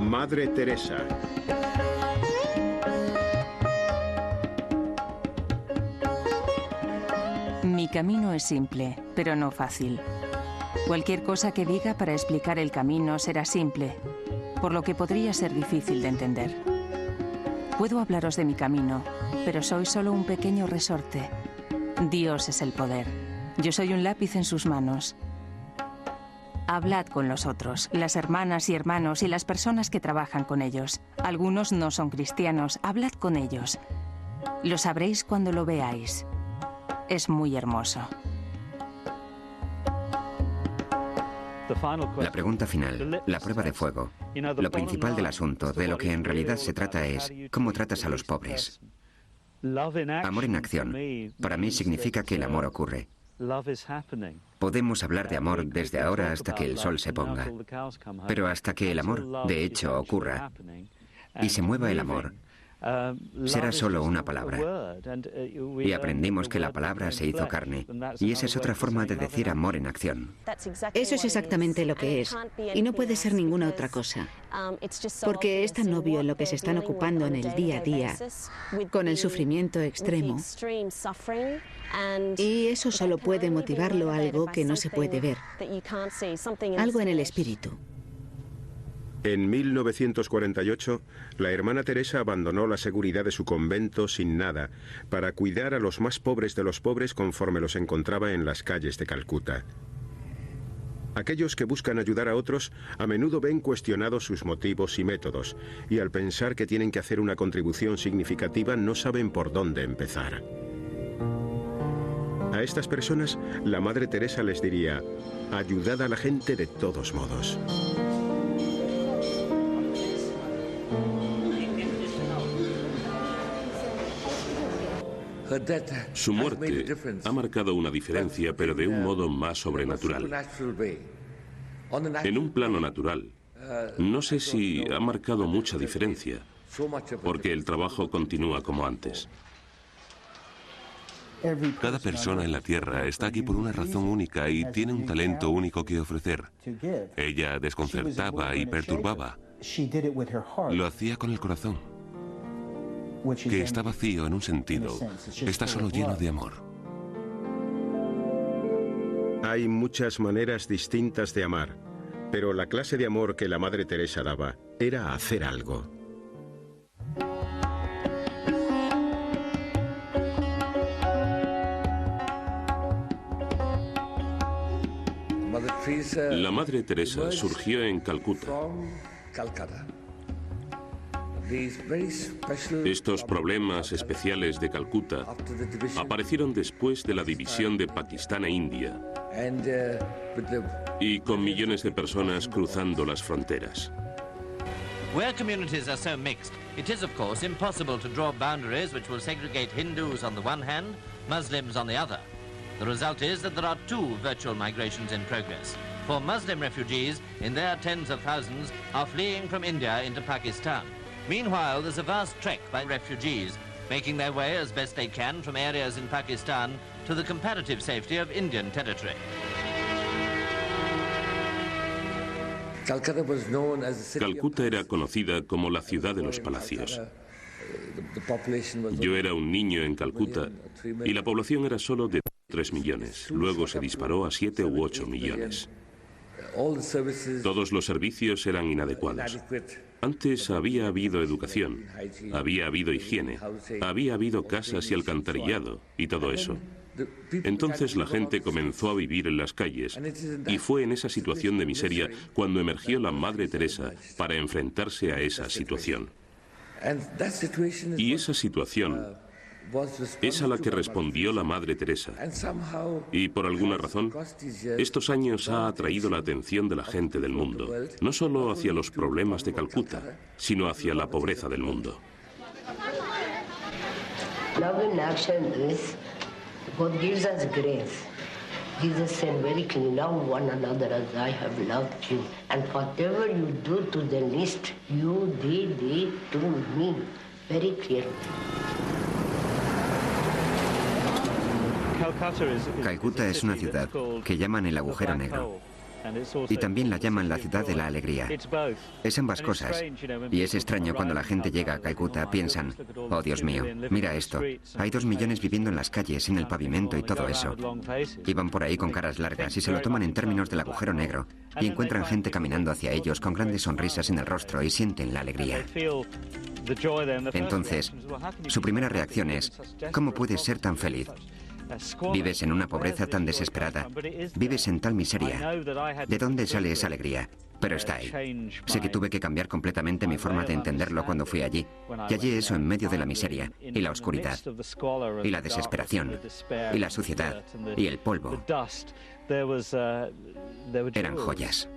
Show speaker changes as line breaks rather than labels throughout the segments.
Madre Teresa.
Mi camino es simple, pero no fácil. Cualquier cosa que diga para explicar el camino será simple, por lo que podría ser difícil de entender. Puedo hablaros de mi camino, pero soy solo un pequeño resorte. Dios es el poder. Yo soy un lápiz en sus manos. Hablad con los otros, las hermanas y hermanos y las personas que trabajan con ellos. Algunos no son cristianos, hablad con ellos. Lo sabréis cuando lo veáis. Es muy hermoso.
La pregunta final, la prueba de fuego. Lo principal del asunto, de lo que en realidad se trata es cómo tratas a los pobres. Amor en acción. Para mí significa que el amor ocurre. Podemos hablar de amor desde ahora hasta que el sol se ponga. Pero hasta que el amor, de hecho, ocurra y se mueva el amor, será solo una palabra. Y aprendimos que la palabra se hizo carne. Y esa es otra forma de decir amor en acción.
Eso es exactamente lo que es. Y no puede ser ninguna otra cosa. Porque es tan obvio en lo que se están ocupando en el día a día, con el sufrimiento extremo. Y eso solo puede motivarlo a algo que no se puede ver. Algo en el espíritu.
En 1948, la hermana Teresa abandonó la seguridad de su convento sin nada para cuidar a los más pobres de los pobres conforme los encontraba en las calles de Calcuta. Aquellos que buscan ayudar a otros a menudo ven cuestionados sus motivos y métodos, y al pensar que tienen que hacer una contribución significativa no saben por dónde empezar. A estas personas, la Madre Teresa les diría: ayudad a la gente de todos modos.
Su muerte ha marcado una diferencia, pero de un modo más sobrenatural. En un plano natural, no sé si ha marcado mucha diferencia, porque el trabajo continúa como antes. Cada persona en la Tierra está aquí por una razón única y tiene un talento único que ofrecer. Ella desconcertaba y perturbaba. Lo hacía con el corazón, que está vacío en un sentido, está solo lleno de amor.
Hay muchas maneras distintas de amar, pero la clase de amor que la Madre Teresa daba era hacer algo.
La Madre Teresa surgió en Calcuta. Estos problemas especiales de Calcuta aparecieron después de la división de Pakistán e India y con millones de personas cruzando las fronteras.
Where communities are so mixed, it is of course impossible to draw boundaries which will segregate Hindus on the one hand, Muslims on the other. The result is that there are two virtual migrations in progress. For Muslim refugees, in their tens of thousands, are fleeing from India into Pakistan. Meanwhile, there's a vast trek by refugees, making their way as best they can from areas in Pakistan to the comparative safety of Indian territory.
Calcuta era conocida como la ciudad de los palacios. Yo era un niño en Calcuta y la población era solo de 3 millones. Luego se disparó a 7 u 8 millones. Todos los servicios eran inadecuados. Antes había habido educación, había habido higiene, había habido casas y alcantarillado y todo eso. Entonces la gente comenzó a vivir en las calles y fue en esa situación de miseria cuando emergió la Madre Teresa para enfrentarse a esa situación. Y esa situación es a la que respondió la Madre Teresa. Y por alguna razón, estos años ha atraído la atención de la gente del mundo, no solo hacia los problemas de Calcuta, sino hacia la pobreza del mundo.
Love in action is what gives us grace. Jesus said very clearly, love one another as I have loved you. And whatever you do to the least, you did it to me. Very clearly.
Calcuta es una ciudad que llaman el agujero negro. Y también la llaman la ciudad de la alegría. Es ambas cosas. Y es extraño cuando la gente llega a Calcuta, piensan, oh Dios mío, mira esto. Hay 2 millones viviendo en las calles, en el pavimento y todo eso. Y van por ahí con caras largas y se lo toman en términos del agujero negro. Y encuentran gente caminando hacia ellos con grandes sonrisas en el rostro y sienten la alegría. Entonces, su primera reacción es, ¿cómo puedes ser tan feliz? Vives en una pobreza tan desesperada, vives en tal miseria. ¿De dónde sale esa alegría? Pero está ahí. Sé que tuve que cambiar completamente mi forma de entenderlo cuando fui allí. Y allí eso en medio de la miseria, y la oscuridad, y la desesperación, y la suciedad, y el polvo. Eran joyas.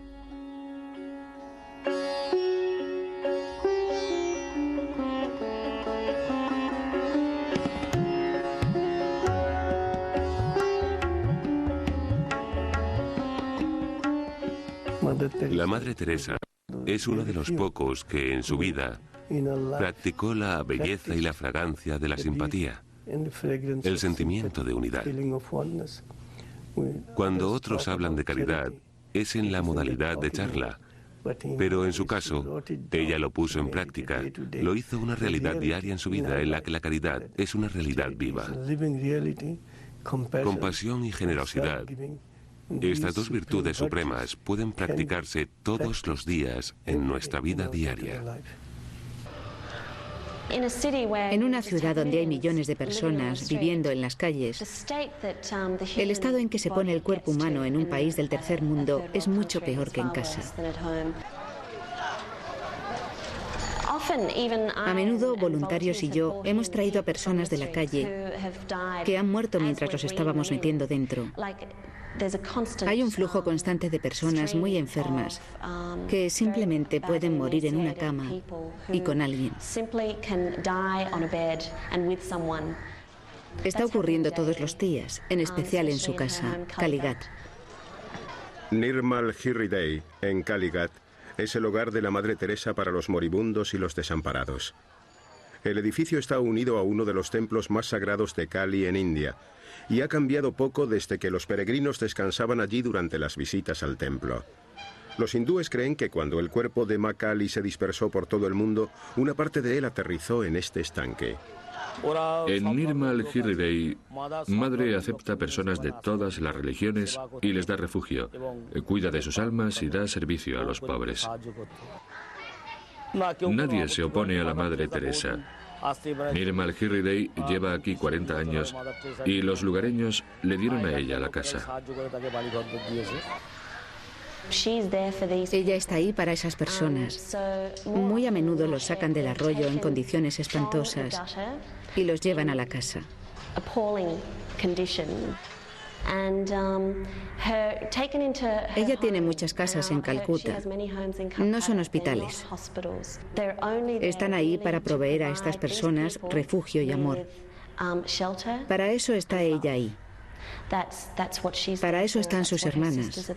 La Madre Teresa es uno de los pocos que en su vida practicó la belleza y la fragancia de la simpatía, el sentimiento de unidad. Cuando otros hablan de caridad, es en la modalidad de charla, pero en su caso, ella lo puso en práctica, lo hizo una realidad diaria en su vida en la que la caridad es una realidad viva. Compasión y generosidad. Estas 2 virtudes supremas pueden practicarse todos los días en nuestra vida diaria.
En una ciudad donde hay millones de personas viviendo en las calles, el estado en que se pone el cuerpo humano en un país del tercer mundo es mucho peor que en casa. A menudo, voluntarios y yo hemos traído a personas de la calle que han muerto mientras los estábamos metiendo dentro. Hay un flujo constante de personas muy enfermas que simplemente pueden morir en una cama y con alguien. Está ocurriendo todos los días, en especial en su casa, Kalighat.
Nirmal Hirhridei, en Kalighat, es el hogar de la Madre Teresa para los moribundos y los desamparados. El edificio está unido a uno de los templos más sagrados de Kali en India y ha cambiado poco desde que los peregrinos descansaban allí durante las visitas al templo. Los hindúes creen que cuando el cuerpo de Ma Kali se dispersó por todo el mundo, una parte de él aterrizó en este estanque.
En Nirmal Hirhridei, Madre acepta personas de todas las religiones y les da refugio, cuida de sus almas y da servicio a los pobres. Nadie se opone a la Madre Teresa. Nirmal Hirhridei lleva aquí 40 años y los lugareños le dieron a ella la casa.
Ella está ahí para esas personas. Muy a menudo los sacan del arroyo en condiciones espantosas y los llevan a la casa. Ella tiene muchas casas en Calcuta. No son hospitales. Están ahí para proveer a estas personas refugio y amor. Para eso está ella ahí. Para eso están sus hermanas.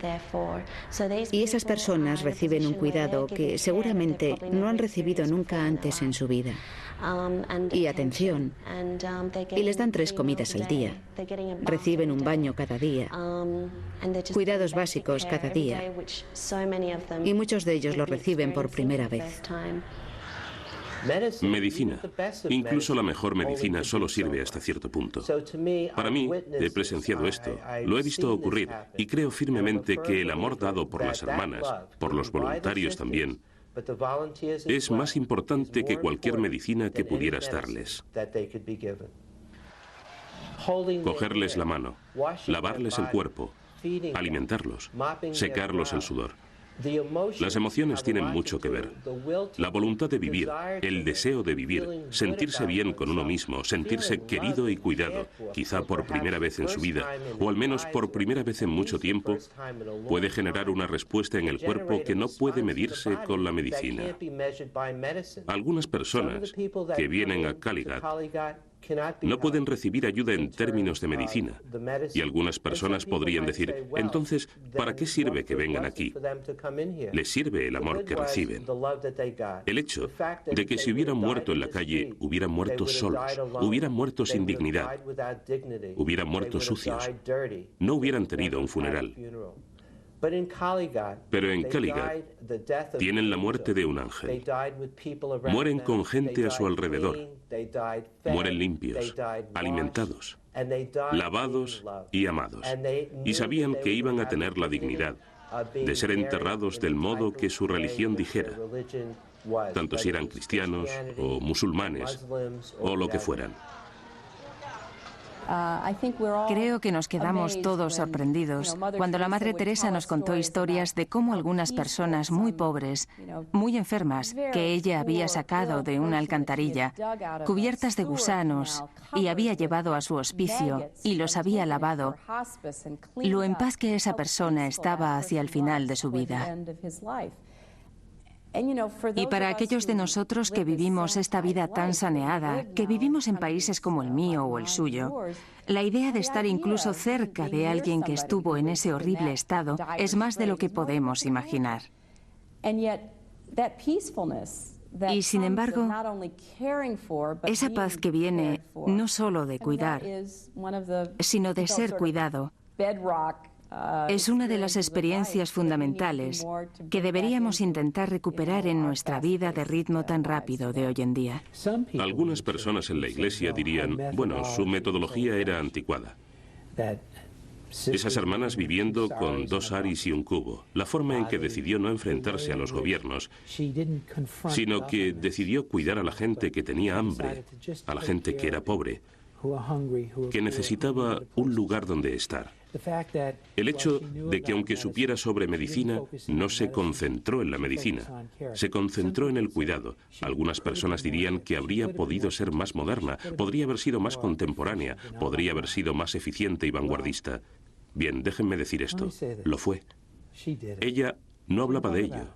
Y esas personas reciben un cuidado que seguramente no han recibido nunca antes en su vida. Y atención. Y les dan 3 comidas al día. Reciben un baño cada día. Cuidados básicos cada día. Y muchos de ellos lo reciben por primera vez.
Medicina. Incluso la mejor medicina solo sirve hasta cierto punto. Para mí, he presenciado esto, lo he visto ocurrir y creo firmemente que el amor dado por las hermanas, por los voluntarios también, es más importante que cualquier medicina que pudieras darles. Cogerles la mano, lavarles el cuerpo, alimentarlos, secarlos el sudor. Las emociones tienen mucho que ver. La voluntad de vivir, el deseo de vivir, sentirse bien con uno mismo, sentirse querido y cuidado, quizá por primera vez en su vida, o al menos por primera vez en mucho tiempo, puede generar una respuesta en el cuerpo que no puede medirse con la medicina. Algunas personas que vienen a Kalighat no pueden recibir ayuda en términos de medicina. Y algunas personas podrían decir, entonces, ¿para qué sirve que vengan aquí? Les sirve el amor que reciben. El hecho de que si hubieran muerto en la calle, hubieran muerto solos, hubieran muerto sin dignidad, hubieran muerto sucios, no hubieran tenido un funeral. Pero en Kalighat tienen la muerte de un ángel. Mueren con gente a su alrededor. Mueren limpios, alimentados, lavados y amados. Y sabían que iban a tener la dignidad de ser enterrados del modo que su religión dijera, tanto si eran cristianos o musulmanes o lo que fueran.
Creo que nos quedamos todos sorprendidos cuando la Madre Teresa nos contó historias de cómo algunas personas muy pobres, muy enfermas, que ella había sacado de una alcantarilla, cubiertas de gusanos, y había llevado a su hospicio y los había lavado, lo en paz que esa persona estaba hacia el final de su vida. Y para aquellos de nosotros que vivimos esta vida tan saneada, que vivimos en países como el mío o el suyo, la idea de estar incluso cerca de alguien que estuvo en ese horrible estado es más de lo que podemos imaginar. Y sin embargo, esa paz que viene no solo de cuidar, sino de ser cuidado, es una de las experiencias fundamentales que deberíamos intentar recuperar en nuestra vida de ritmo tan rápido de hoy en día.
Algunas personas en la Iglesia dirían, bueno, su metodología era anticuada. Esas hermanas viviendo con 2 aris y un cubo, la forma en que decidió no enfrentarse a los gobiernos, sino que decidió cuidar a la gente que tenía hambre, a la gente que era pobre, que necesitaba un lugar donde estar. El hecho de que aunque supiera sobre medicina, no se concentró en la medicina, se concentró en el cuidado. Algunas personas dirían que habría podido ser más moderna, podría haber sido más contemporánea, podría haber sido más eficiente y vanguardista. Bien, déjenme decir esto, lo fue. Ella no hablaba de ello,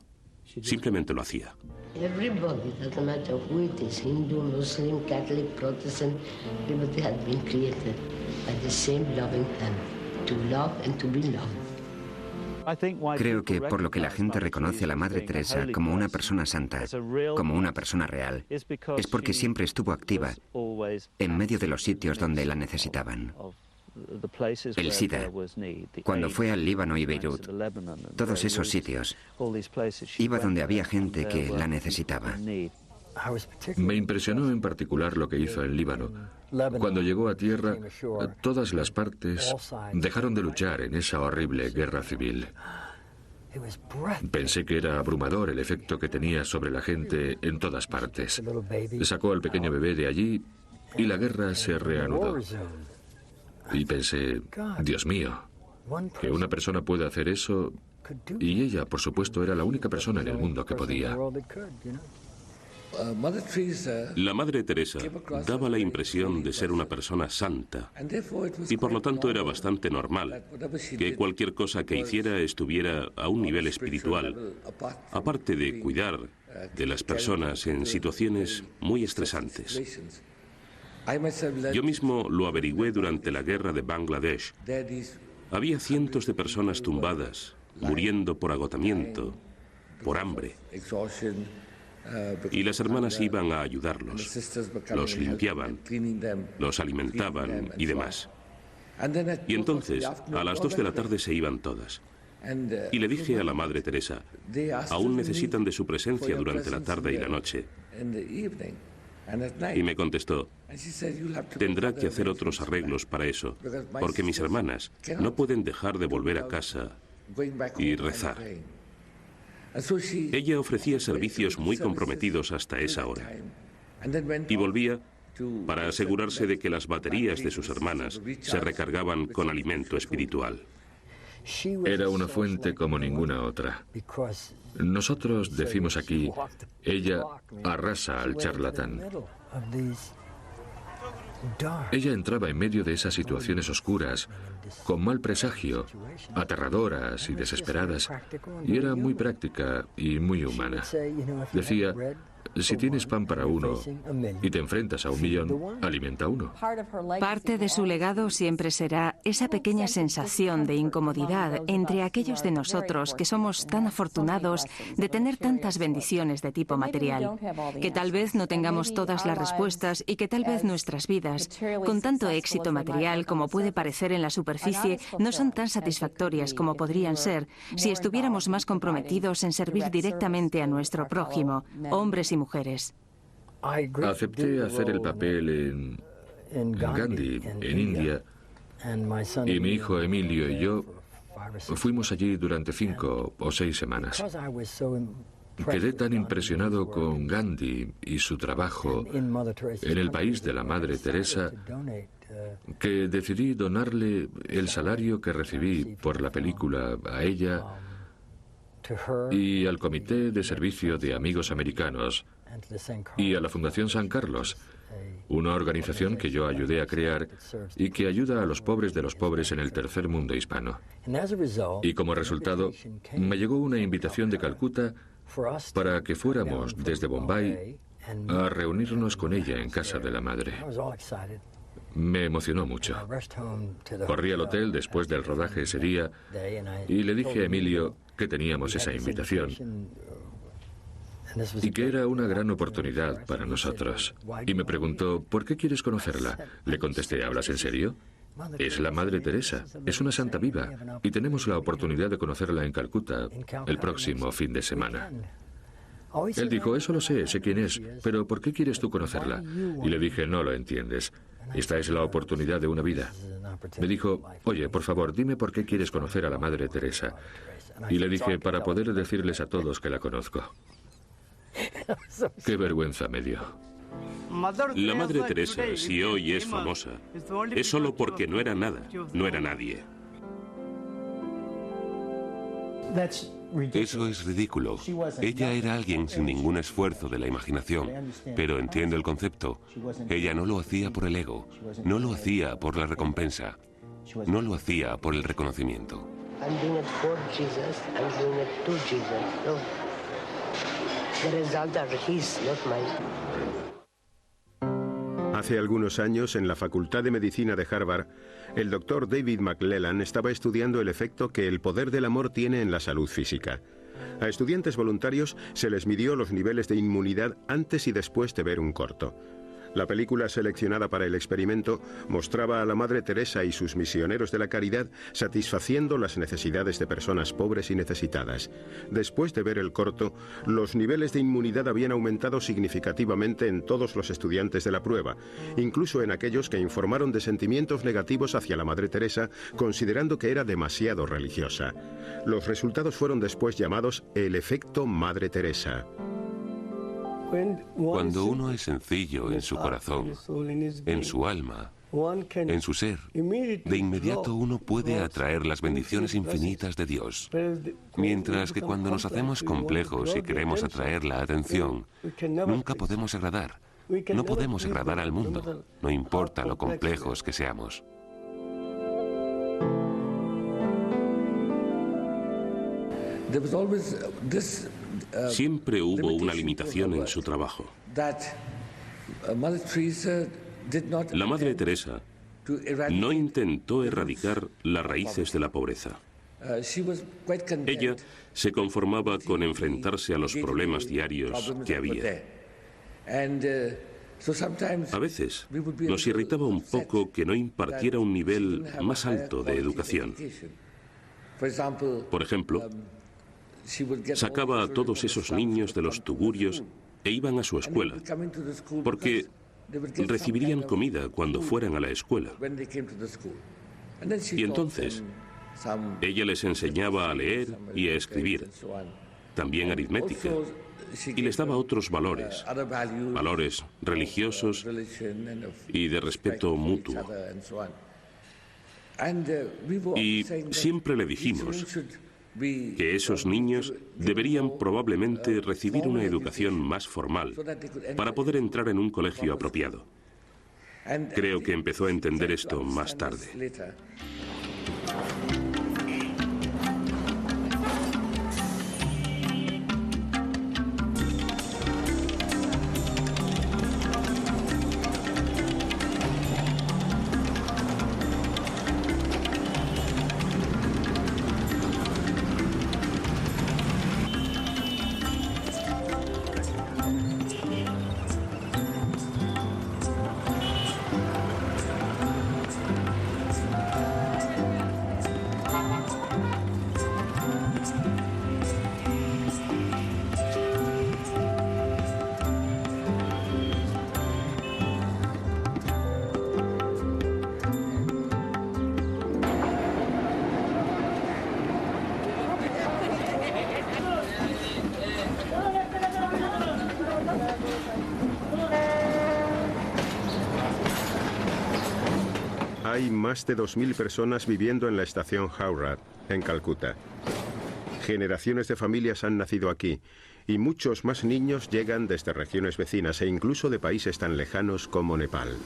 simplemente lo hacía.
Everybody, doesn't matter who it is, Hindu, Muslim, Catholic, Protestant, everybody has been created by the same loving hand, to love and to be loved.
Creo que por lo que la gente reconoce a la Madre Teresa como una persona santa, como una persona real, es porque siempre estuvo activa en medio de los sitios donde la necesitaban. El SIDA, cuando fue al Líbano y Beirut, todos esos sitios, iba donde había gente que la necesitaba.
Me impresionó en particular lo que hizo en Líbano. Cuando llegó a tierra, todas las partes dejaron de luchar en esa horrible guerra civil. Pensé que era abrumador el efecto que tenía sobre la gente en todas partes. Sacó al pequeño bebé de allí y la guerra se reanudó. Y pensé, Dios mío, que una persona puede hacer eso, y ella, por supuesto, era la única persona en el mundo que podía.
La Madre Teresa daba la impresión de ser una persona santa, y por lo tanto era bastante normal que cualquier cosa que hiciera estuviera a un nivel espiritual, aparte de cuidar de las personas en situaciones muy estresantes. Yo mismo lo averigüé durante la guerra de Bangladesh. Había cientos de personas tumbadas, muriendo por agotamiento, por hambre. Y las hermanas iban a ayudarlos. Los limpiaban, los alimentaban y demás. Y entonces, a las 2 de la tarde se iban todas. Y le dije a la Madre Teresa, aún necesitan de su presencia durante la tarde y la noche. Y me contestó, tendrá que hacer otros arreglos para eso, porque mis hermanas no pueden dejar de volver a casa y rezar. Ella ofrecía servicios muy comprometidos hasta esa hora. Y volvía para asegurarse de que las baterías de sus hermanas se recargaban con alimento espiritual.
Era una fuente como ninguna otra. Nosotros decimos aquí, ella arrasa al charlatán. Ella entraba en medio de esas situaciones oscuras, con mal presagio, aterradoras y desesperadas, y era muy práctica y muy humana. Decía, si tienes pan para uno y te enfrentas a 1 millón, alimenta a uno.
Parte de su legado siempre será esa pequeña sensación de incomodidad entre aquellos de nosotros que somos tan afortunados de tener tantas bendiciones de tipo material, que tal vez no tengamos todas las respuestas y que tal vez nuestras vidas, con tanto éxito material como puede parecer en la superficie, superficie no son tan satisfactorias como podrían ser si estuviéramos más comprometidos en servir directamente a nuestro prójimo, hombres y mujeres.
Acepté hacer el papel en Gandhi, en India, y mi hijo Emilio y yo fuimos allí durante 5 o 6 semanas. Quedé tan impresionado con Gandhi y su trabajo en el país de la Madre Teresa que decidí donarle el salario que recibí por la película a ella y al Comité de Servicio de Amigos Americanos y a la Fundación San Carlos, una organización que yo ayudé a crear y que ayuda a los pobres de los pobres en el tercer mundo hispano. Y como resultado, me llegó una invitación de Calcuta para que fuéramos desde Bombay a reunirnos con ella en casa de la madre. Me emocionó mucho. Corrí al hotel después del rodaje ese día y le dije a Emilio que teníamos esa invitación y que era una gran oportunidad para nosotros. Y me preguntó, ¿por qué quieres conocerla? Le contesté, ¿hablas en serio? Es la Madre Teresa, es una santa viva y tenemos la oportunidad de conocerla en Calcuta el próximo fin de semana. Él dijo, eso lo sé quién es, pero ¿por qué quieres tú conocerla? Y le dije, no lo entiendes, esta es la oportunidad de una vida. Me dijo, oye, por favor, dime por qué quieres conocer a la Madre Teresa. Y le dije, para poder decirles a todos que la conozco. Qué vergüenza me dio.
La Madre Teresa, si hoy es famosa, es solo porque no era nada, no era nadie. Eso es ridículo. Ella era alguien sin ningún esfuerzo de la imaginación, pero entiendo el concepto. Ella no lo hacía por el ego, no lo hacía por la recompensa, no lo hacía por el reconocimiento.
Hace algunos años, en la Facultad de Medicina de Harvard, el doctor David McClellan estaba estudiando el efecto que el poder del amor tiene en la salud física. A estudiantes voluntarios se les midió los niveles de inmunidad antes y después de ver un corto. La película seleccionada para el experimento mostraba a la Madre Teresa y sus misioneros de la caridad satisfaciendo las necesidades de personas pobres y necesitadas. Después de ver el corto, los niveles de inmunidad habían aumentado significativamente en todos los estudiantes de la prueba, incluso en aquellos que informaron de sentimientos negativos hacia la Madre Teresa, considerando que era demasiado religiosa. Los resultados fueron después llamados el efecto Madre Teresa.
Cuando uno es sencillo en su corazón, en su alma, en su ser, de inmediato uno puede atraer las bendiciones infinitas de Dios. Mientras que cuando nos hacemos complejos y queremos atraer la atención, nunca podemos agradar. No podemos agradar al mundo, no importa lo complejos que seamos. Siempre hubo una limitación en su trabajo. La Madre Teresa no intentó erradicar las raíces de la pobreza. Ella se conformaba con enfrentarse a los problemas diarios que había. A veces nos irritaba un poco que no impartiera un nivel más alto de educación. Por ejemplo, sacaba a todos esos niños de los tugurios e iban a su escuela, porque recibirían comida cuando fueran a la escuela. Y entonces, ella les enseñaba a leer y a escribir, también aritmética, y les daba otros valores, valores religiosos y de respeto mutuo. Y siempre le dijimos que esos niños deberían probablemente recibir una educación más formal para poder entrar en un colegio apropiado. Creo que empezó a entender esto más tarde.
hay más de 2.000 personas viviendo en la estación Howrah, en Calcuta. Generaciones de familias han nacido aquí y muchos más niños llegan desde regiones vecinas e incluso de países tan lejanos como Nepal.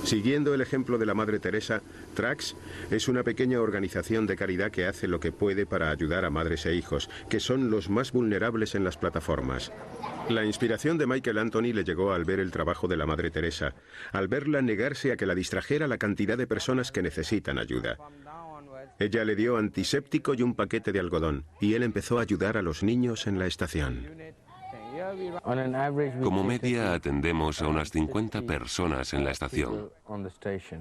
Siguiendo el ejemplo de la Madre Teresa, Tracks es una pequeña organización de caridad que hace lo que puede para ayudar a madres e hijos, que son los más vulnerables en las plataformas. La inspiración de Michael Anthony le llegó al ver el trabajo de la Madre Teresa, al verla negarse a que la distrajera la cantidad de personas que necesitan ayuda. Ella le dio antiséptico y un paquete de algodón, y él empezó a ayudar a los niños en la estación.
Como media atendemos a unas 50 personas en la estación.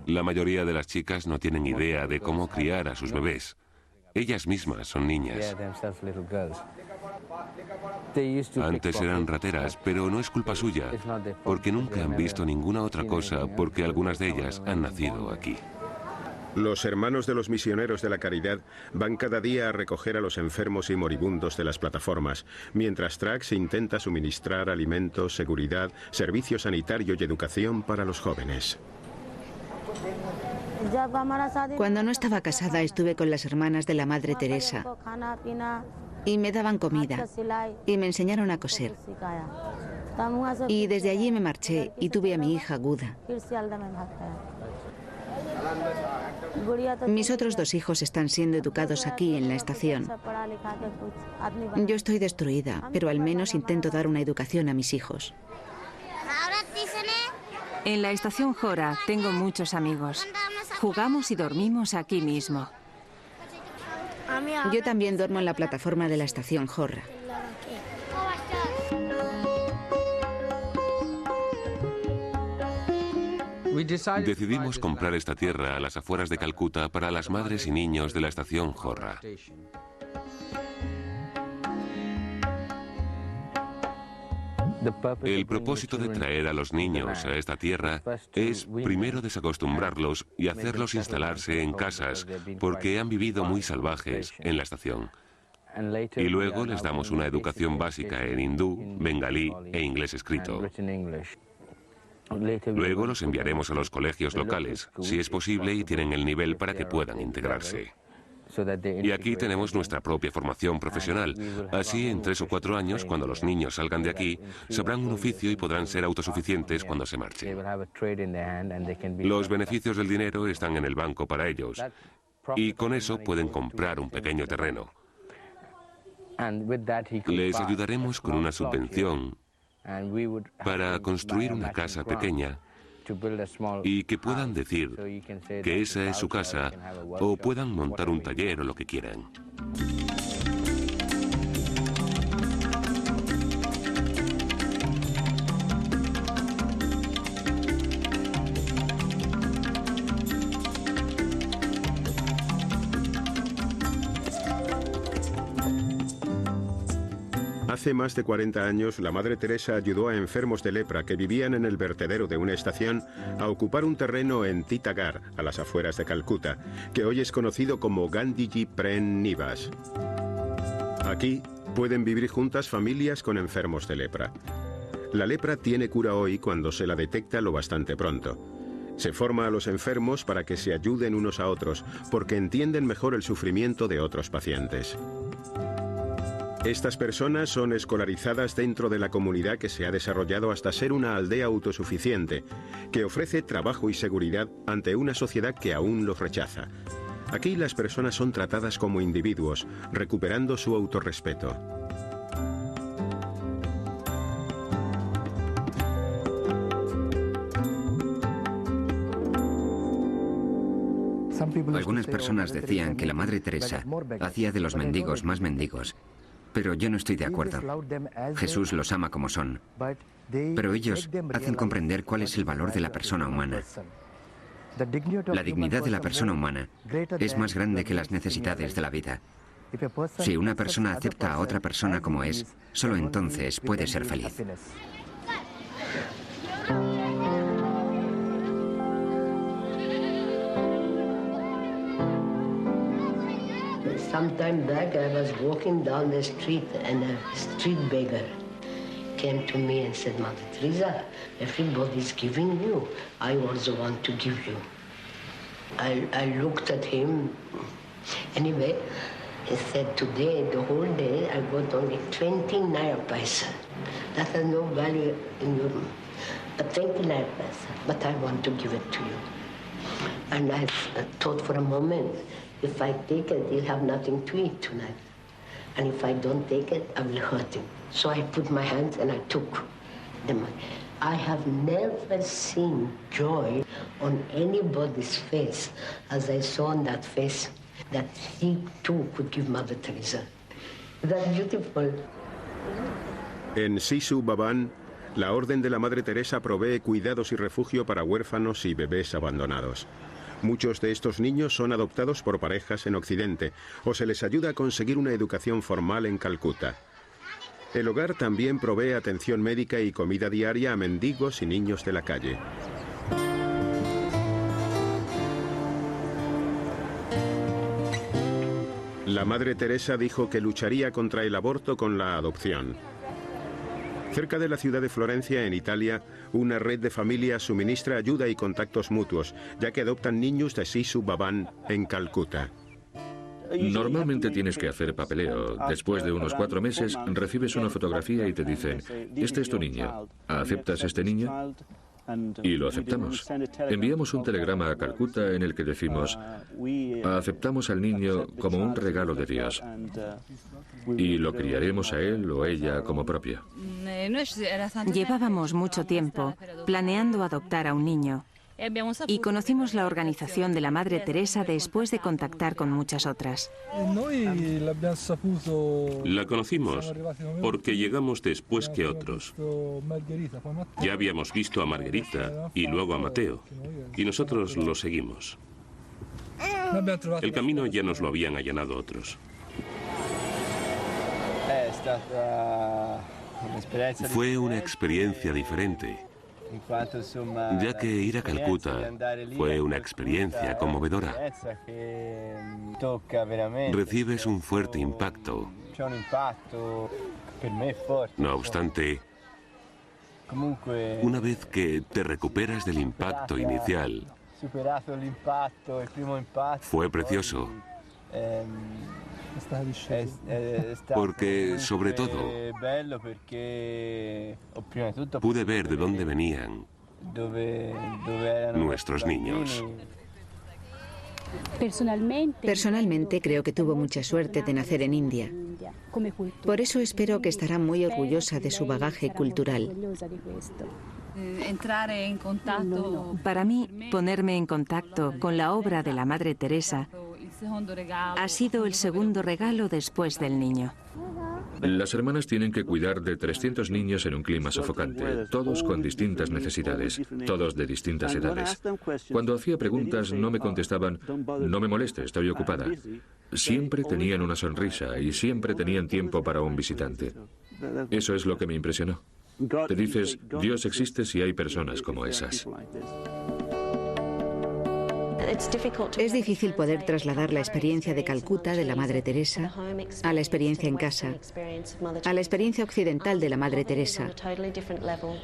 La mayoría de las chicas no tienen idea de cómo criar a sus bebés. Ellas mismas son niñas. Antes eran rateras, pero no es culpa suya, porque nunca han visto ninguna otra cosa, porque algunas de ellas han nacido aquí.
Los hermanos de los misioneros de la caridad van cada día a recoger a los enfermos y moribundos de las plataformas, mientras Tracks intenta suministrar alimentos, seguridad, servicio sanitario y educación para los jóvenes.
Cuando no estaba casada estuve con las hermanas de la Madre Teresa y me daban comida y me enseñaron a coser. Y desde allí me marché y tuve a mi hija Guda. Mis otros 2 hijos están siendo educados aquí en la estación. Yo estoy destruida, pero al menos intento dar una educación a mis hijos.
En la estación Howrah tengo muchos amigos. Jugamos y dormimos aquí mismo.
Yo también duermo en la plataforma de la estación Howrah.
Decidimos comprar esta tierra a las afueras de Calcuta para las madres y niños de la estación Howrah. El propósito de traer a los niños a esta tierra es primero desacostumbrarlos y hacerlos instalarse en casas porque han vivido muy salvajes en la estación. Y luego les damos una educación básica en hindú, bengalí e inglés escrito. Luego los enviaremos a los colegios locales, si es posible y tienen el nivel para que puedan integrarse. Y aquí tenemos nuestra propia formación profesional. Así, en 3 o 4 años, cuando los niños salgan de aquí, sabrán un oficio y podrán ser autosuficientes cuando se marchen. Los beneficios del dinero están en el banco para ellos. Y con eso pueden comprar un pequeño terreno. Les ayudaremos con una subvención para construir una casa pequeña y que puedan decir que esa es su casa o puedan montar un taller o lo que quieran.
Hace más de 40 años, la Madre Teresa ayudó a enfermos de lepra que vivían en el vertedero de una estación a ocupar un terreno en Titagar, a las afueras de Calcuta, que hoy es conocido como Gandhiji Prem Nivas. Aquí pueden vivir juntas familias con enfermos de lepra. La lepra tiene cura hoy cuando se la detecta lo bastante pronto. Se forma a los enfermos para que se ayuden unos a otros, porque entienden mejor el sufrimiento de otros pacientes. Estas personas son escolarizadas dentro de la comunidad que se ha desarrollado hasta ser una aldea autosuficiente, que ofrece trabajo y seguridad ante una sociedad que aún los rechaza. Aquí las personas son tratadas como individuos, recuperando su autorrespeto.
Algunas personas decían que la Madre Teresa hacía de los mendigos más mendigos. Pero yo no estoy de acuerdo. Jesús los ama como son. Pero ellos hacen comprender cuál es el valor de la persona humana. La dignidad de la persona humana es más grande que las necesidades de la vida. Si una persona acepta a otra persona como es, solo entonces puede ser feliz.
Some time back, I was walking down the street and a street beggar came to me and said, Mother Teresa, everybody's giving you. I also want to give you. I looked at him. Anyway, he said, today, the whole day, I got only 29 paisa. That has no value in your... 29 paisa, but I want to give it to you. And I thought for a moment, if I take it, he'll have nothing to eat tonight. And if I don't take it, I will hurt him. So I put my hands and I took the money. I have never seen joy on anybody's face as I saw on that face, that he too could give Mother Teresa. That's beautiful.
En Sisu Baban, la Orden de la Madre Teresa provee cuidados y refugio para huérfanos y bebés abandonados. Muchos de estos niños son adoptados por parejas en Occidente o se les ayuda a conseguir una educación formal en Calcuta. El hogar también provee atención médica y comida diaria a mendigos y niños de la calle. La Madre Teresa dijo que lucharía contra el aborto con la adopción. Cerca de la ciudad de Florencia, en Italia, una red de familias suministra ayuda y contactos mutuos, ya que adoptan niños de Sisu Baban en Calcuta.
Normalmente tienes que hacer papeleo. Después de unos 4 meses recibes una fotografía y te dicen, este es tu niño, ¿aceptas este niño? Y lo aceptamos. Enviamos un telegrama a Calcuta en el que decimos, aceptamos al niño como un regalo de Dios y lo criaremos a él o ella como propio.
Llevábamos mucho tiempo planeando adoptar a un niño y conocimos la organización de la Madre Teresa después de contactar con muchas otras.
La conocimos porque llegamos después que otros. Ya habíamos visto a Margherita y luego a Mateo, y nosotros lo seguimos. El camino ya nos lo habían allanado otros. Fue una experiencia diferente, ya que ir a Calcuta fue una experiencia conmovedora. Recibes un fuerte impacto. No obstante, una vez que te recuperas del impacto inicial, fue precioso. Porque, sobre todo, pude ver de dónde venían nuestros niños.
Personalmente creo que tuvo mucha suerte de nacer en India. Por eso espero que estará muy orgullosa de su bagaje cultural.
Para mí, ponerme en contacto con la obra de la Madre Teresa ha sido el segundo regalo después del niño.
Las hermanas tienen que cuidar de 300 niños en un clima sofocante, todos con distintas necesidades, todos de distintas edades. Cuando hacía preguntas no me contestaban, no me moleste, estoy ocupada. Siempre tenían una sonrisa y siempre tenían tiempo para un visitante. Eso es lo que me impresionó. Te dices, Dios existe si hay personas como esas.
Es difícil poder trasladar la experiencia de Calcuta de la Madre Teresa a la experiencia en casa, a la experiencia occidental de la Madre Teresa.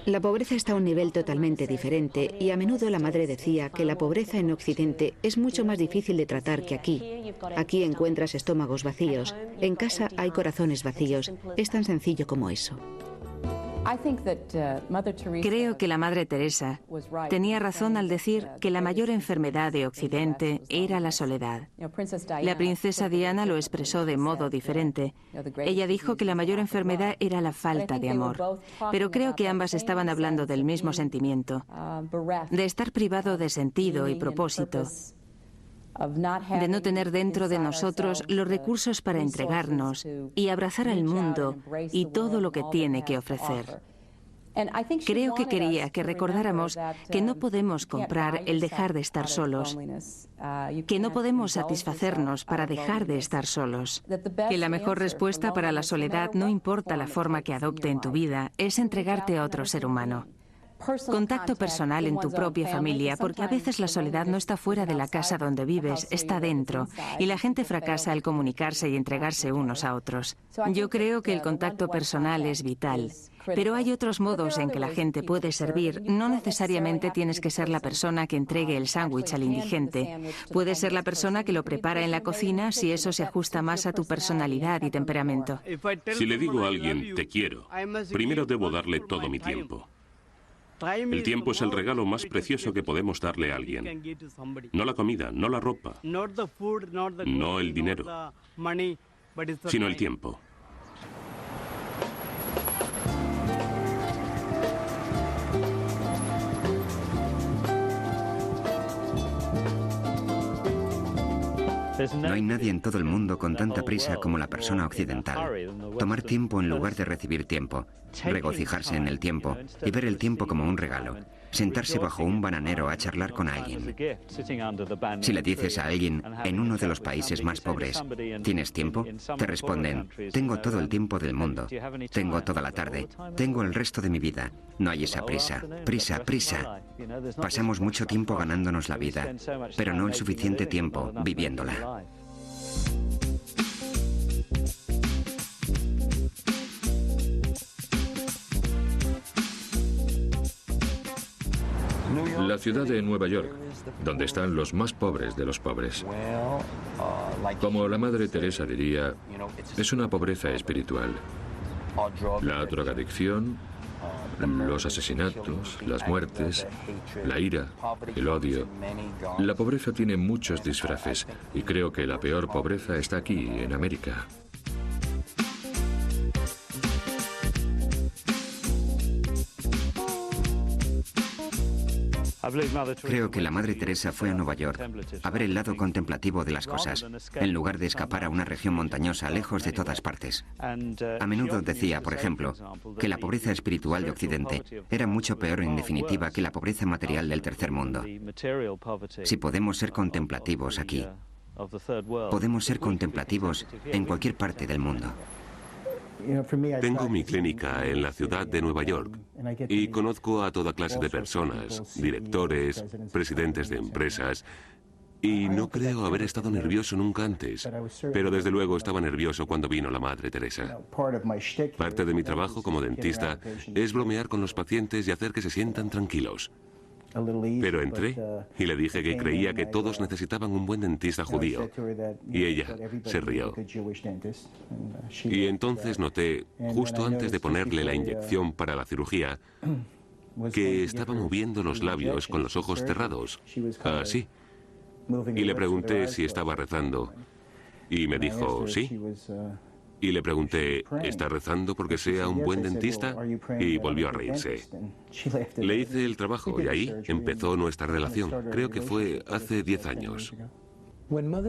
La pobreza está a un nivel totalmente diferente y a menudo la Madre decía que la pobreza en Occidente es mucho más difícil de tratar que aquí. Aquí encuentras estómagos vacíos, en casa hay corazones vacíos. Es tan sencillo como eso.
Creo que la Madre Teresa tenía razón al decir que la mayor enfermedad de Occidente era la soledad. La princesa Diana lo expresó de modo diferente. Ella dijo que la mayor enfermedad era la falta de amor, pero creo que ambas estaban hablando del mismo sentimiento, de estar privado de sentido y propósito, de no tener dentro de nosotros los recursos para entregarnos y abrazar al mundo y todo lo que tiene que ofrecer. Creo que quería que recordáramos que no podemos comprar el dejar de estar solos, que no podemos satisfacernos para dejar de estar solos, que la mejor respuesta para la soledad, no importa la forma que adopte en tu vida, es entregarte a otro ser humano. Contacto personal en tu propia familia, porque a veces la soledad no está fuera de la casa donde vives, está dentro, y la gente fracasa al comunicarse y entregarse unos a otros. Yo creo que el contacto personal es vital. Pero hay otros modos en que la gente puede servir. No necesariamente tienes que ser la persona que entregue el sándwich al indigente. Puedes ser la persona que lo prepara en la cocina si eso se ajusta más a tu personalidad y temperamento.
Si le digo a alguien, te quiero, primero debo darle todo mi tiempo. El tiempo es el regalo más precioso que podemos darle a alguien. No la comida, no la ropa, no el dinero, sino el tiempo.
No hay nadie en todo el mundo con tanta prisa como la persona occidental. Tomar tiempo en lugar de recibir tiempo, regocijarse en el tiempo y ver el tiempo como un regalo. Sentarse bajo un bananero a charlar con alguien. Si le dices a alguien en uno de los países más pobres, ¿tienes tiempo?, te responden, tengo todo el tiempo del mundo, tengo toda la tarde, tengo el resto de mi vida. No hay esa prisa, prisa, prisa. Pasamos mucho tiempo ganándonos la vida, pero no el suficiente tiempo viviéndola.
La ciudad de Nueva York, donde están los más pobres de los pobres. Como la Madre Teresa diría, es una pobreza espiritual. La drogadicción, los asesinatos, las muertes, la ira, el odio. La pobreza tiene muchos disfraces y creo que la peor pobreza está aquí, en América.
Creo que la Madre Teresa fue a Nueva York a ver el lado contemplativo de las cosas, en lugar de escapar a una región montañosa lejos de todas partes. A menudo decía, por ejemplo, que la pobreza espiritual de Occidente era mucho peor en definitiva que la pobreza material del tercer mundo. Si podemos ser contemplativos aquí, podemos ser contemplativos en cualquier parte del mundo.
Tengo mi clínica en la ciudad de Nueva York y conozco a toda clase de personas, directores, presidentes de empresas, y no creo haber estado nervioso nunca antes, pero desde luego estaba nervioso cuando vino la Madre Teresa. Parte de mi trabajo como dentista es bromear con los pacientes y hacer que se sientan tranquilos. Pero entré y le dije que creía que todos necesitaban un buen dentista judío. Y ella se rió. Y entonces noté, justo antes de ponerle la inyección para la cirugía, que estaba moviendo los labios con los ojos cerrados. Así. Y le pregunté si estaba rezando. Y me dijo, sí. Y le pregunté, ¿está rezando porque sea un buen dentista? Y volvió a reírse. Le hice el trabajo y ahí empezó nuestra relación. Creo que fue hace 10 años.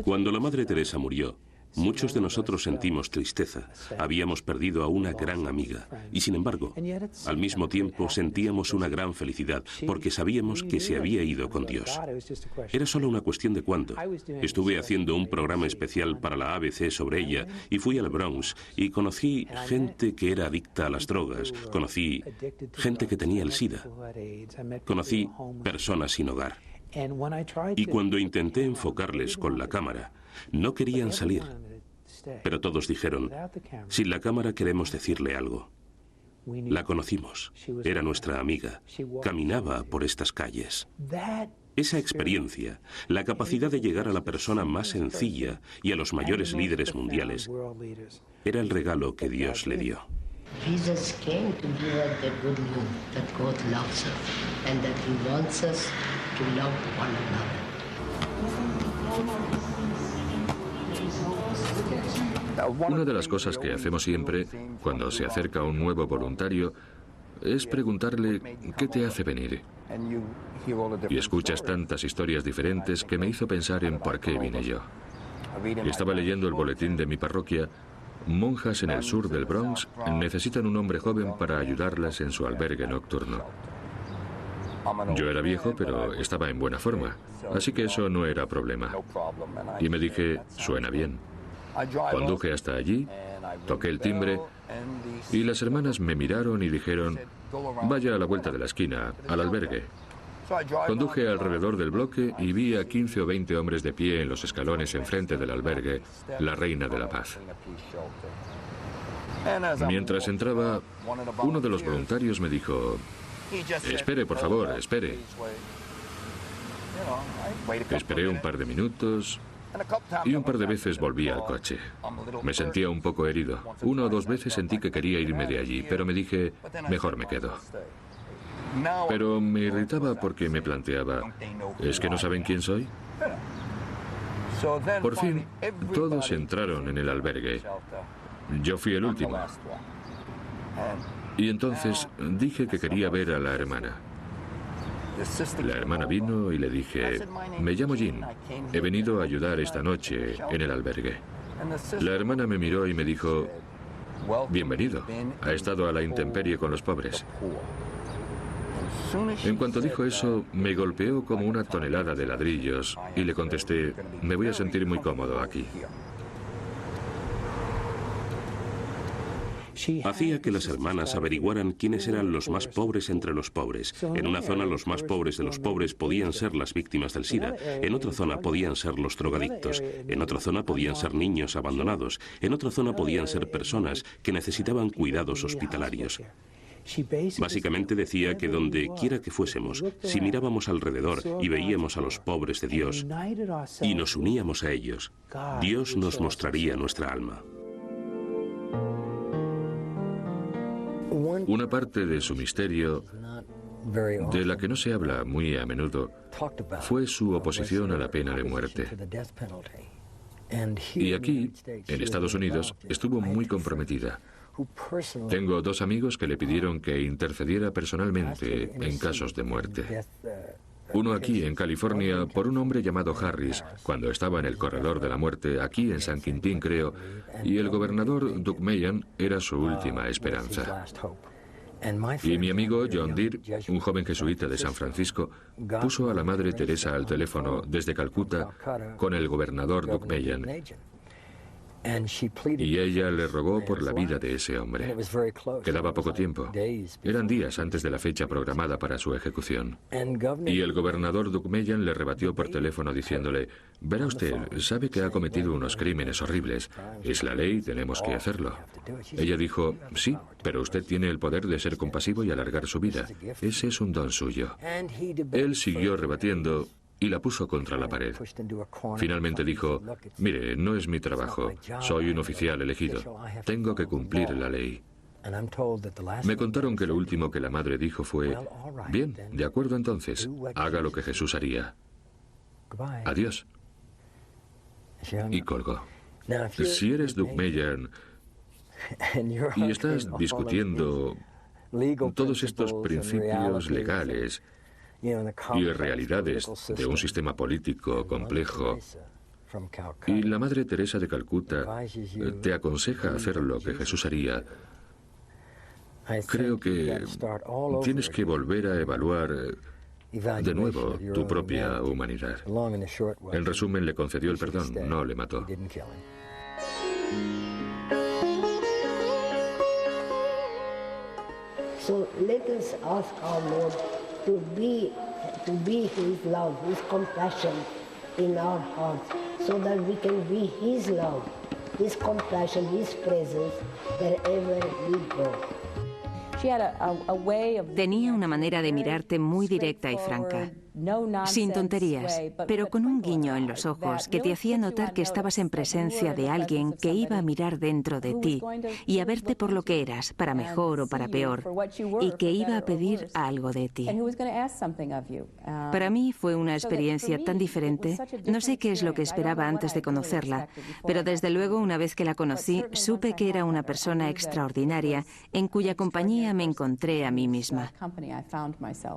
Cuando la Madre Teresa murió, muchos de nosotros sentimos tristeza. Habíamos perdido a una gran amiga. Y sin embargo, al mismo tiempo sentíamos una gran felicidad porque sabíamos que se había ido con Dios. Era solo una cuestión de cuándo. Estuve haciendo un programa especial para la ABC sobre ella y fui al Bronx y conocí gente que era adicta a las drogas. Conocí gente que tenía el SIDA. Conocí personas sin hogar. Y cuando intenté enfocarles con la cámara, no querían salir. Pero todos dijeron, sin la cámara queremos decirle algo. La conocimos, era nuestra amiga, caminaba por estas calles. Esa experiencia, la capacidad de llegar a la persona más sencilla y a los mayores líderes mundiales, era el regalo que Dios le dio.
Jesus came to give us the good news that God loves us and that He wants us to love one another.
Una de las cosas que hacemos siempre, cuando se acerca un nuevo voluntario, es preguntarle qué te hace venir. Y escuchas tantas historias diferentes que me hizo pensar en por qué vine yo. Estaba leyendo el boletín de mi parroquia. Monjas en el sur del Bronx necesitan un hombre joven para ayudarlas en su albergue nocturno. Yo era viejo, pero estaba en buena forma, así que eso no era problema. Y me dije, suena bien. Conduje hasta allí, toqué el timbre Y las hermanas me miraron y dijeron, vaya a la vuelta de la esquina, al albergue. Conduje alrededor del bloque y vi a 15 o 20 hombres de pie en los escalones enfrente del albergue, la Reina de la Paz. Mientras entraba, uno de los voluntarios me dijo, espere, por favor, espere. Esperé un par de minutos y un par de veces volví al coche. Me sentía un poco herido. 1 o 2 veces sentí que quería irme de allí, pero me dije, mejor me quedo. Pero me irritaba porque me planteaba, ¿es que no saben quién soy? Por fin, todos entraron en el albergue. Yo fui el último. Y entonces dije que quería ver a la hermana. La hermana vino y le dije, me llamo Jean, he venido a ayudar esta noche en el albergue. La hermana me miró y me dijo, bienvenido, ha estado a la intemperie con los pobres. En cuanto dijo eso, me golpeó como una tonelada de ladrillos y le contesté, me voy a sentir muy cómodo aquí.
Hacía que las hermanas averiguaran quiénes eran los más pobres entre los pobres. En una zona los más pobres de los pobres podían ser las víctimas del SIDA, en otra zona podían ser los drogadictos, en otra zona podían ser niños abandonados, en otra zona podían ser personas que necesitaban cuidados hospitalarios. Básicamente decía que donde quiera que fuésemos, si mirábamos alrededor y veíamos a los pobres de Dios y nos uníamos a ellos, Dios nos mostraría nuestra alma.
Una parte de su misterio, de la que no se habla muy a menudo, fue su oposición a la pena de muerte. Y aquí, en Estados Unidos, estuvo muy comprometida. Tengo 2 amigos que le pidieron que intercediera personalmente en casos de muerte. Uno aquí en California por un hombre llamado Harris, cuando estaba en el corredor de la muerte, aquí en San Quintín creo, y el gobernador Doug Mayen era su última esperanza. Y mi amigo John Deere, un joven jesuita de San Francisco, puso a la Madre Teresa al teléfono desde Calcuta con el gobernador Doug Mayen. Y ella le rogó por la vida de ese hombre. Quedaba poco tiempo. Eran días antes de la fecha programada para su ejecución. Y el gobernador Doug Mayen le rebatió por teléfono diciéndole, verá usted, sabe que ha cometido unos crímenes horribles. Es la ley, tenemos que hacerlo. Ella dijo, sí, pero usted tiene el poder de ser compasivo y alargar su vida. Ese es un don suyo. Él siguió rebatiendo y la puso contra la pared. Finalmente dijo, mire, no es mi trabajo, soy un oficial elegido, tengo que cumplir la ley. Me contaron que lo último que la madre dijo fue, bien, de acuerdo entonces, haga lo que Jesús haría. Adiós. Y colgó. Si eres Doug Mayen y estás discutiendo todos estos principios legales y realidades de un sistema político complejo, y la Madre Teresa de Calcuta te aconseja hacer lo que Jesús haría, creo que tienes que volver a evaluar de nuevo tu propia humanidad. En resumen, le concedió el perdón, no le mató.
So let us ask our Lord to be His love, His compassion in our hearts, so that we can be His love, His compassion, His presence wherever we go.
Tenía una manera de mirarte muy directa y franca, sin tonterías, pero con un guiño en los ojos que te hacía notar que estabas en presencia de alguien que iba a mirar dentro de ti y a verte por lo que eras, para mejor o para peor, y que iba a pedir algo de ti. Para mí fue una experiencia tan diferente. No sé qué es lo que esperaba antes de conocerla, pero desde luego una vez que la conocí, supe que era una persona extraordinaria en cuya compañía me encontré a mí misma.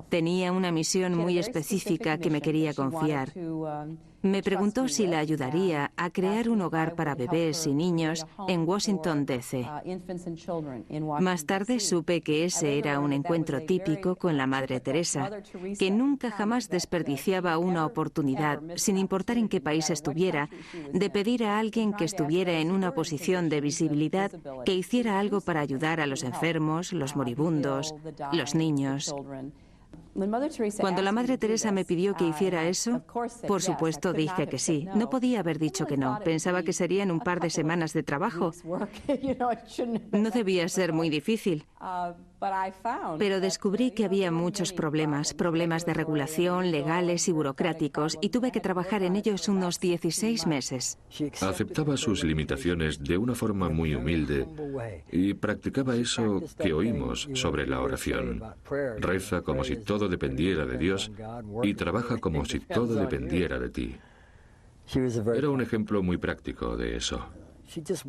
Tenía una misión muy especial específica que me quería confiar. Me preguntó si la ayudaría a crear un hogar para bebés y niños en Washington, D.C. Más tarde supe que ese era un encuentro típico con la Madre Teresa, que nunca jamás desperdiciaba una oportunidad, sin importar en qué país estuviera, de pedir a alguien que estuviera en una posición de visibilidad que hiciera algo para ayudar a los enfermos, los moribundos, los niños. Cuando la Madre Teresa me pidió que hiciera eso, por supuesto dije que sí. No podía haber dicho que no. Pensaba que serían un par de semanas de trabajo. No debía ser muy difícil. Pero descubrí que había muchos problemas de regulación, legales y burocráticos, y tuve que trabajar en ellos unos 16 meses.
Aceptaba sus limitaciones de una forma muy humilde y practicaba eso que oímos sobre la oración. Reza como si todo dependiera de Dios y trabaja como si todo dependiera de ti. Era un ejemplo muy práctico de eso.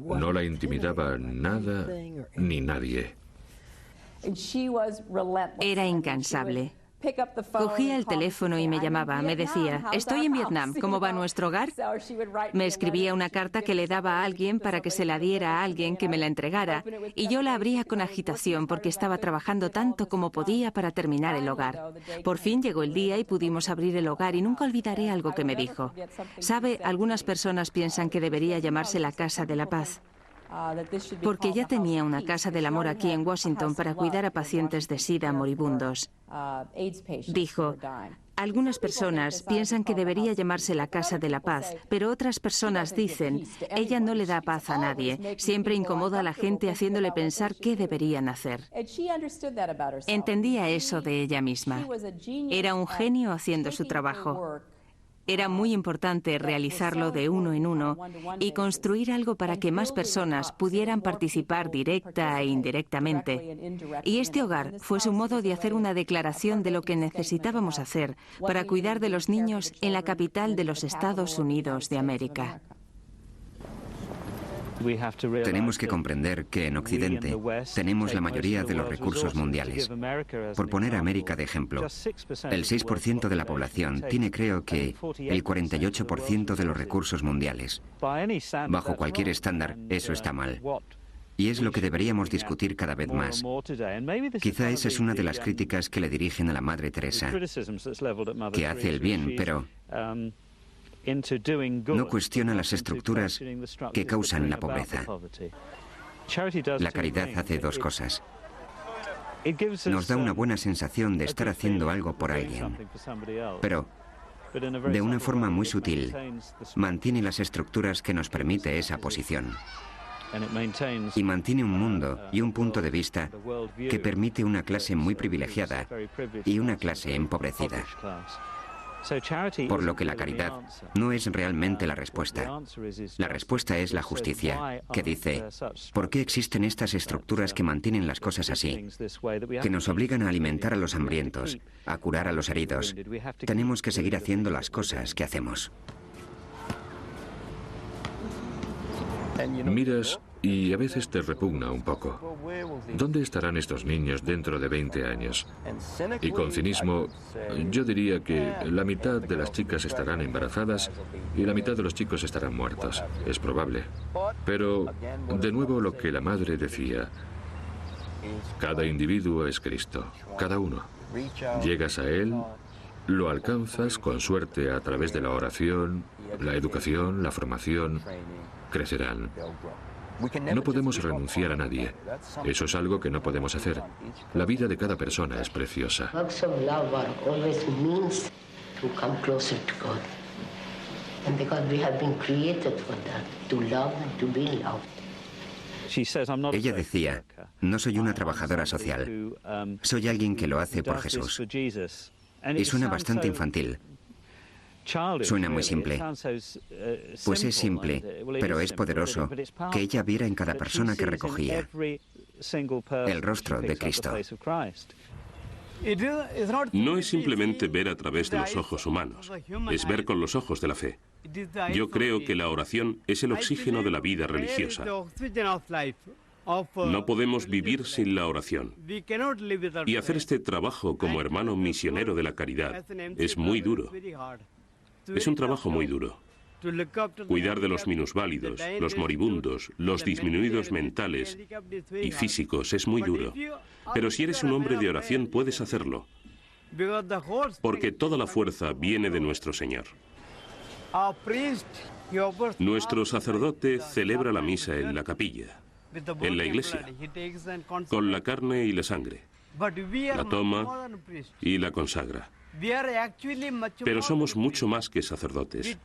No la intimidaba nada ni nadie.
Era incansable. Cogía el teléfono y me llamaba. Me decía, estoy en Vietnam, ¿cómo va nuestro hogar? Me escribía una carta que le daba a alguien para que se la diera a alguien que me la entregara, y yo la abría con agitación porque estaba trabajando tanto como podía para terminar el hogar. Por fin llegó el día y pudimos abrir el hogar, y nunca olvidaré algo que me dijo. Sabe, algunas personas piensan que debería llamarse la Casa de la Paz, porque ya tenía una Casa del Amor aquí en Washington para cuidar a pacientes de SIDA moribundos. Dijo, algunas personas piensan que debería llamarse la Casa de la Paz, pero otras personas dicen, ella no le da paz a nadie, siempre incomoda a la gente haciéndole pensar qué deberían hacer. Entendía eso de ella misma. Era un genio haciendo su trabajo. Era muy importante realizarlo de uno en uno y construir algo para que más personas pudieran participar directa e indirectamente. Y este hogar fue su modo de hacer una declaración de lo que necesitábamos hacer para cuidar de los niños en la capital de los Estados Unidos de América.
Tenemos que comprender que en Occidente tenemos la mayoría de los recursos mundiales. Por poner a América de ejemplo, el 6% de la población tiene, creo que, el 48% de los recursos mundiales. Bajo cualquier estándar, eso está mal. Y es lo que deberíamos discutir cada vez más. Quizá esa es una de las críticas que le dirigen a la Madre Teresa, que hace el bien, pero no cuestiona las estructuras que causan la pobreza. La caridad hace dos cosas. Nos da una buena sensación de estar haciendo algo por alguien, pero de una forma muy sutil mantiene las estructuras que nos permite esa posición. Y mantiene un mundo y un punto de vista que permite una clase muy privilegiada y una clase empobrecida. Por lo que la caridad no es realmente la respuesta. La respuesta es la justicia, que dice, ¿por qué existen estas estructuras que mantienen las cosas así? Que nos obligan a alimentar a los hambrientos, a curar a los heridos. Tenemos que seguir haciendo las cosas que hacemos.
Miras y a veces te repugna un poco. ¿Dónde estarán estos niños dentro de 20 años? Y con cinismo, yo diría que la mitad de las chicas estarán embarazadas y la mitad de los chicos estarán muertos. Es probable. Pero, de nuevo, lo que la madre decía, cada individuo es Cristo, cada uno. Llegas a Él, lo alcanzas con suerte a través de la oración, la educación, la formación, crecerán. No podemos renunciar a nadie. Eso es algo que no podemos hacer. La vida de cada persona es preciosa.
Ella decía, no soy una trabajadora social, soy alguien que lo hace por Jesús. Y suena bastante infantil. Suena muy simple. Pues es simple, pero es poderoso que ella viera en cada persona que recogía el rostro de Cristo.
No es simplemente ver a través de los ojos humanos, es ver con los ojos de la fe. Yo creo que la oración es el oxígeno de la vida religiosa. No podemos vivir sin la oración. Y hacer este trabajo como hermano misionero de la caridad es muy duro. Es un trabajo muy duro. Cuidar de los minusválidos, los moribundos, los disminuidos mentales y físicos es muy duro. Pero si eres un hombre de oración puedes hacerlo, porque toda la fuerza viene de nuestro Señor. Nuestro sacerdote celebra la misa en la capilla, en la iglesia, con la carne y la sangre. La toma y la consagra. Pero somos mucho más que sacerdotes.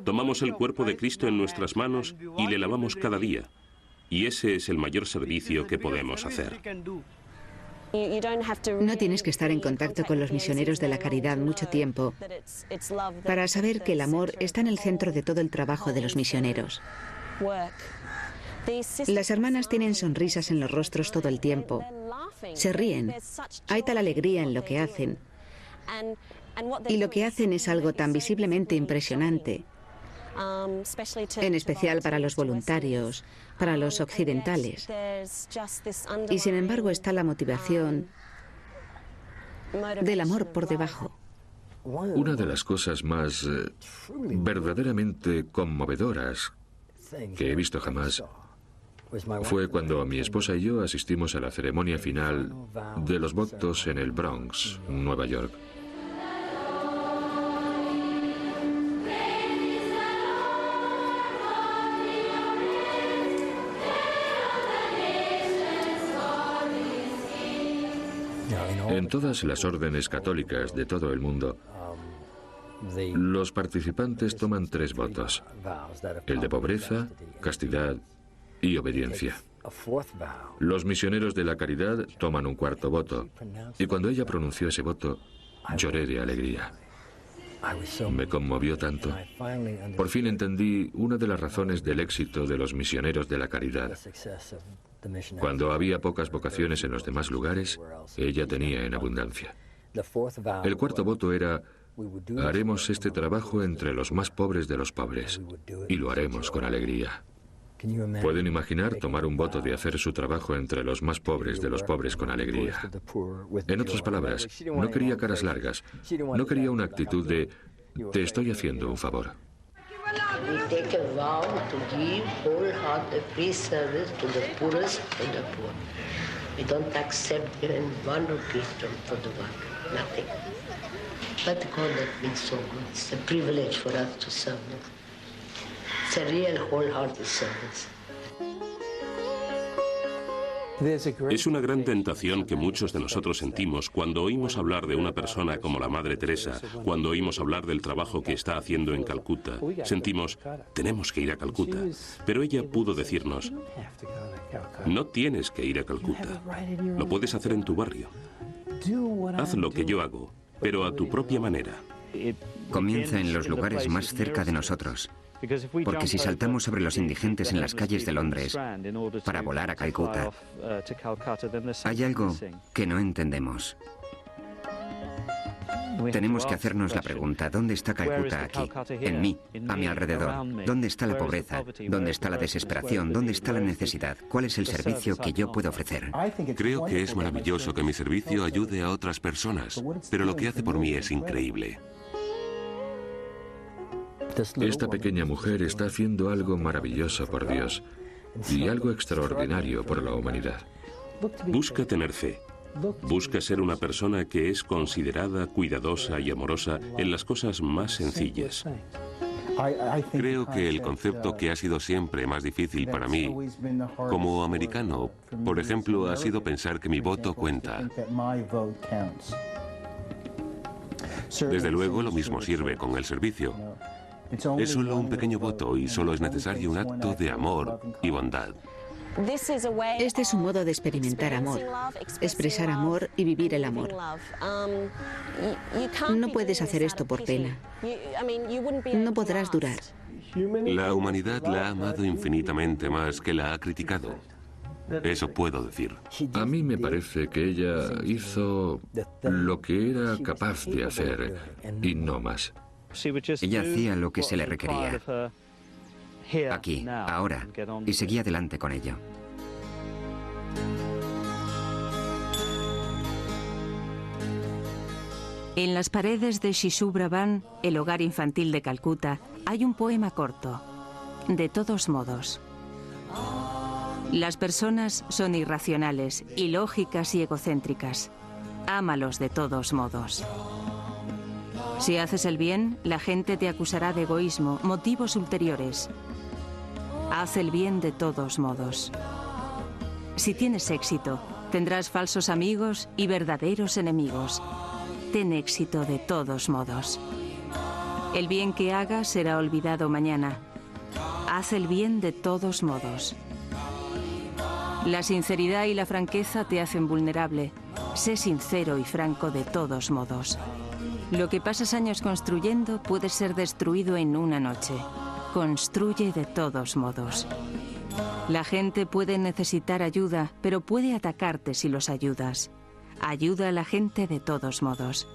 Tomamos el cuerpo de Cristo en nuestras manos y le lavamos cada día. Y ese es el mayor servicio que podemos hacer.
No tienes que estar en contacto con los misioneros de la caridad mucho tiempo para saber que el amor está en el centro de todo el trabajo de los misioneros. Las hermanas tienen sonrisas en los rostros todo el tiempo. Se ríen. Hay tal alegría en lo que hacen. Y lo que hacen es algo tan visiblemente impresionante, en especial para los voluntarios, para los occidentales. Y sin embargo está la motivación del amor por debajo.
Una de las cosas más verdaderamente conmovedoras que he visto jamás fue cuando mi esposa y yo asistimos a la ceremonia final de los votos en el Bronx, Nueva York. En todas las órdenes católicas de todo el mundo, los participantes toman 3 votos: el de pobreza, castidad y obediencia. Los misioneros de la caridad toman un 4.º voto, y cuando ella pronunció ese voto, lloré de alegría. Me conmovió tanto. Por fin entendí una de las razones del éxito de los misioneros de la caridad. Cuando había pocas vocaciones en los demás lugares, ella tenía en abundancia. El 4.º voto era: haremos este trabajo entre los más pobres de los pobres, y lo haremos con alegría. ¿Pueden imaginar tomar un voto de hacer su trabajo entre los más pobres de los pobres con alegría? En otras palabras, no quería caras largas, no quería una actitud de te estoy haciendo un favor.
We take a vow to give wholehearted free service to the poorest and the poor. We don't accept even 1 rupee for the work, nothing. But God, that means so good. It's a privilege for us to serve them. It's a real wholehearted service.
Es una gran tentación que muchos de nosotros sentimos cuando oímos hablar de una persona como la Madre Teresa, cuando oímos hablar del trabajo que está haciendo en Calcuta. Sentimos, tenemos que ir a Calcuta. Pero ella pudo decirnos, no tienes que ir a Calcuta. Lo puedes hacer en tu barrio. Haz lo que yo hago, pero a tu propia manera.
Comienza en los lugares más cerca de nosotros. Porque si saltamos sobre los indigentes en las calles de Londres para volar a Calcuta, hay algo que no entendemos. Tenemos que hacernos la pregunta, ¿dónde está Calcuta aquí? En mí, a mi alrededor. ¿Dónde está la pobreza? ¿Dónde está la desesperación? ¿Dónde está la necesidad? ¿Cuál es el servicio que yo puedo ofrecer?
Creo que es maravilloso que mi servicio ayude a otras personas, pero lo que hace por mí es increíble.
Esta pequeña mujer está haciendo algo maravilloso por Dios y algo extraordinario por la humanidad.
Busca tener fe. Busca ser una persona que es considerada, cuidadosa y amorosa en las cosas más sencillas.
Creo que el concepto que ha sido siempre más difícil para mí, como americano, por ejemplo, ha sido pensar que mi voto cuenta. Desde luego, lo mismo sirve con el servicio. Es solo un pequeño voto y solo es necesario un acto de amor y bondad.
Este es un modo de experimentar amor, expresar amor y vivir el amor. No puedes hacer esto por pena. No podrás durar.
La humanidad la ha amado infinitamente más que la ha criticado. Eso puedo decir.
A mí me parece que ella hizo lo que era capaz de hacer y no más.
Ella hacía lo que se le requería, aquí, ahora, y seguía adelante con ello.
En las paredes de Shishubra Ban, el hogar infantil de Calcuta, hay un poema corto. De todos modos. Las personas son irracionales, ilógicas y egocéntricas. Ámalos de todos modos. Si haces el bien, la gente te acusará de egoísmo, motivos ulteriores. Haz el bien de todos modos. Si tienes éxito, tendrás falsos amigos y verdaderos enemigos. Ten éxito de todos modos. El bien que hagas será olvidado mañana. Haz el bien de todos modos. La sinceridad y la franqueza te hacen vulnerable. Sé sincero y franco de todos modos. Lo que pasas años construyendo puede ser destruido en una noche. Construye de todos modos. La gente puede necesitar ayuda, pero puede atacarte si los ayudas. Ayuda a la gente de todos modos.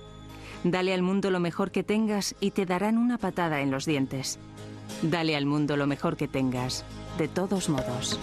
Dale al mundo lo mejor que tengas y te darán una patada en los dientes. Dale al mundo lo mejor que tengas, de todos modos.